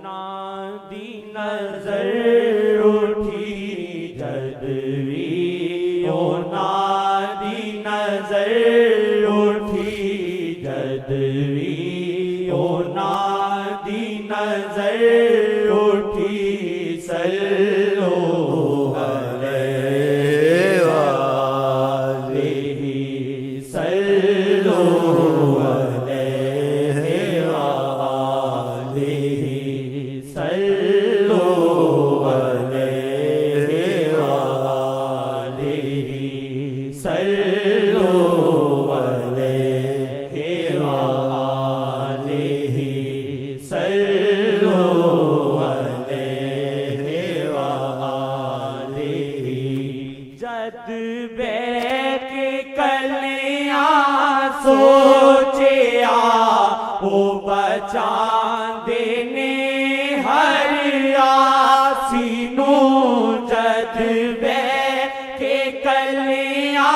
نادی نظر اٹھی جدوی نادی نظر اٹھی جدوی نادی نظر اٹھی سلو علیہ وآلہ سلو سوچیا وہ بچان دینے ہر آسینوں جذبے کے کلیاں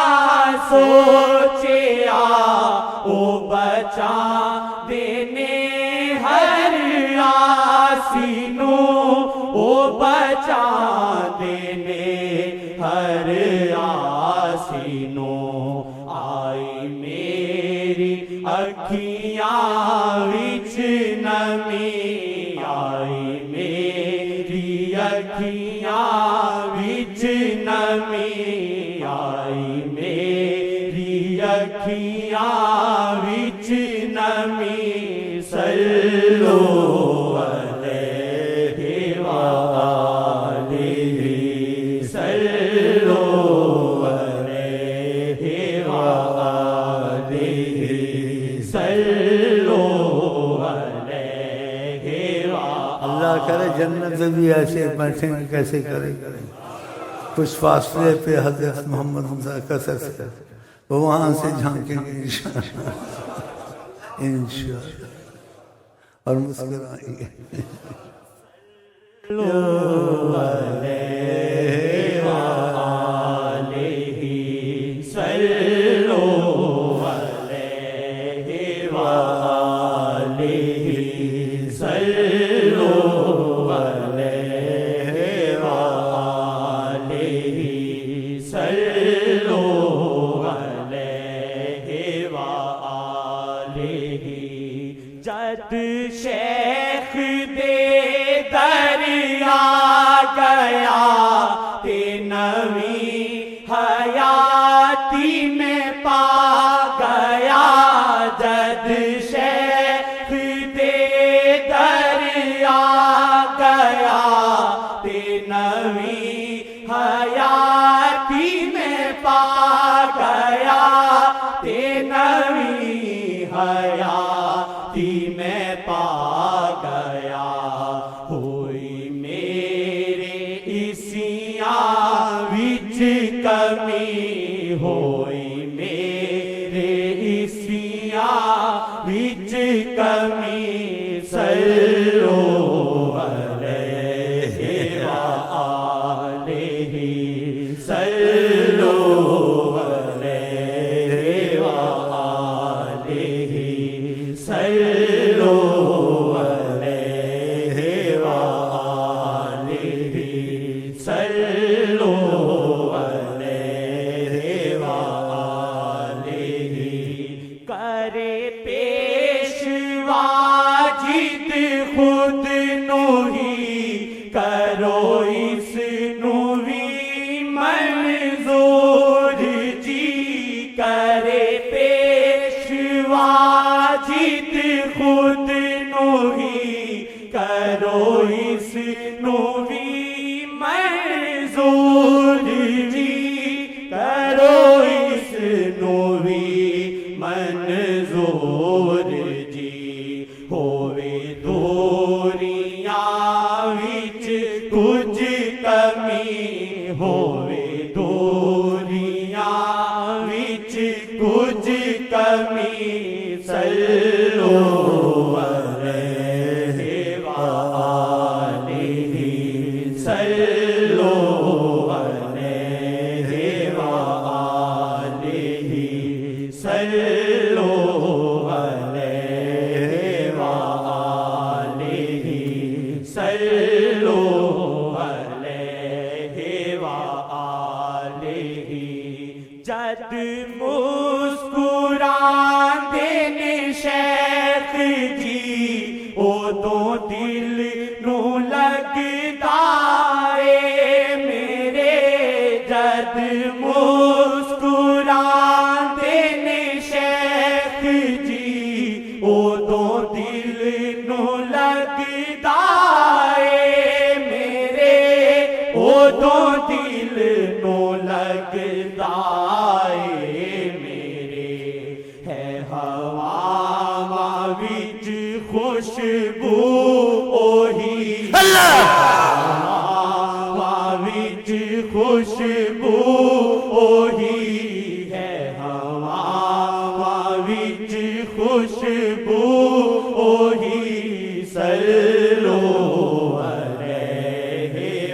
سوچیا وہ بچان دینے ہر آسینوں وہ بچان دینے ہر آسینوں اکھیاں وچ نمی آئی میری اکھیاں وچ نمی آئی میری اکھیاں وچ نمی سلو علیہ وآلہ سلو اللہ کرے جنت بھی ایسے بیٹھیں گے کیسے کریں کچھ فاصلے پہ حضرت محمد حمزہ کا سر وہ وہاں سے جھانکیں گے انشاءاللہ انشاءاللہ اور مسکرائیں گے جد شیخ دے دریا گیا تے نوی حیاتی میں پا گیا جد شیخ دے دریا گیا تے نوی حیاتی میں پا گیا تے نوی حیاتی میں پا گیا ہوئی میرے اسیاں وچ کمی ہوئی میرے اسیاں وچ کمی سلو علیہ وآلہ سلو علیہ وآلہ سلو علیہ وآلہ سلو علیہ وآلہ کرے پیشوا جیت خود نو ہی کرو اس نو بھی منظور جی کرے پیشوا جیت خود نو ہی کرو اس نو بھی منظور جی کرو اس نو بھی منظور جی ہوئے دوریاں وچ کچھ کمی ہوئے دوریاں وچ کچھ کمی سلو علیہ وآلہ سلو علیہ وآلہ سلو علیہ وآلہ ਉਦੋਂ ਦਿਲ ਨੂੰ ਲੱਗਦਾ ਏ ਮੇਰੇ ਜਦ ਮੁਸਕਰਾਉਂਦੇ ਨੇ ਸ਼ੇਖ ਜੀ ਉਦੋਂ ਦਿਲ ਨੂੰ ਲੱਗਦਾ ਏ ਮੇਰੇ ਉਦੋਂ ਦਿਲ ਨੂੰ ਲੱਗਦਾ ਏ ਮੇਰੇ ਹੈ ਹਵਾਵਾਂ ਵਿੱਚ ਖੁਸ਼ਬੂ ਉਹੀ ਹਵਾਵਾਂ ਵਿੱਚ ਖੁਸ਼ਬੂ ਉਹੀ ਹੈ ਹਵਾਵਾਂ ਵਿੱਚ ਖੁਸ਼ਬੂ ਉਹੀ ਸੱਲੋ ਅਲੈਹਿ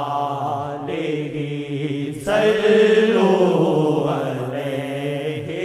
ਆਲਿhi ਸੱਲੋ ਅਲੈਹਿ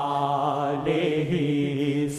ਆਲਿhi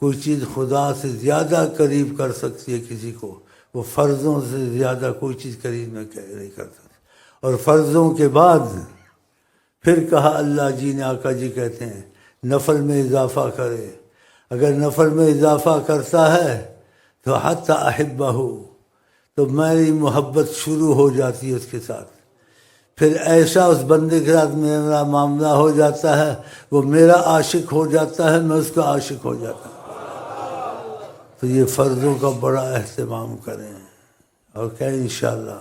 کوئی چیز خدا سے زیادہ قریب کر سکتی ہے کسی کو، وہ فرضوں سے زیادہ کوئی چیز قریب نہیں کر سکتی۔ اور فرضوں کے بعد پھر کہا اللہ جی نے، آقا جی کہتے ہیں نفل میں اضافہ کرے۔ اگر نفل میں اضافہ کرتا ہے تو حتی احبہ، تو میری محبت شروع ہو جاتی ہے اس کے ساتھ، پھر ایسا اس بندے کے ساتھ میرا معاملہ ہو جاتا ہے، وہ میرا عاشق ہو جاتا ہے، میں اس کا عاشق ہو جاتا ہوں۔ تو یہ فرضوں کا بڑا اہتمام کریں اور کہیں انشاءاللہ۔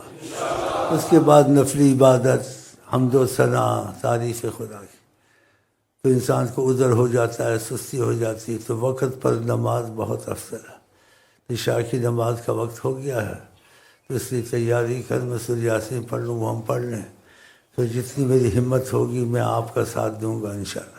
اس کے بعد نفلی عبادت، حمد و ثنا، تعریف خدا کی، تو انسان کو ادھر ہو جاتا ہے، سستی ہو جاتی ہے، تو وقت پر نماز بہت افضل ہے۔ عشاء کی نماز کا وقت ہو گیا ہے، تو اس لیے تیاری کر، میں سورہ یاسین پڑھ لوں، وہ ہم پڑھ لیں، تو جتنی میری ہمت ہوگی میں آپ کا ساتھ دوں گا انشاءاللہ۔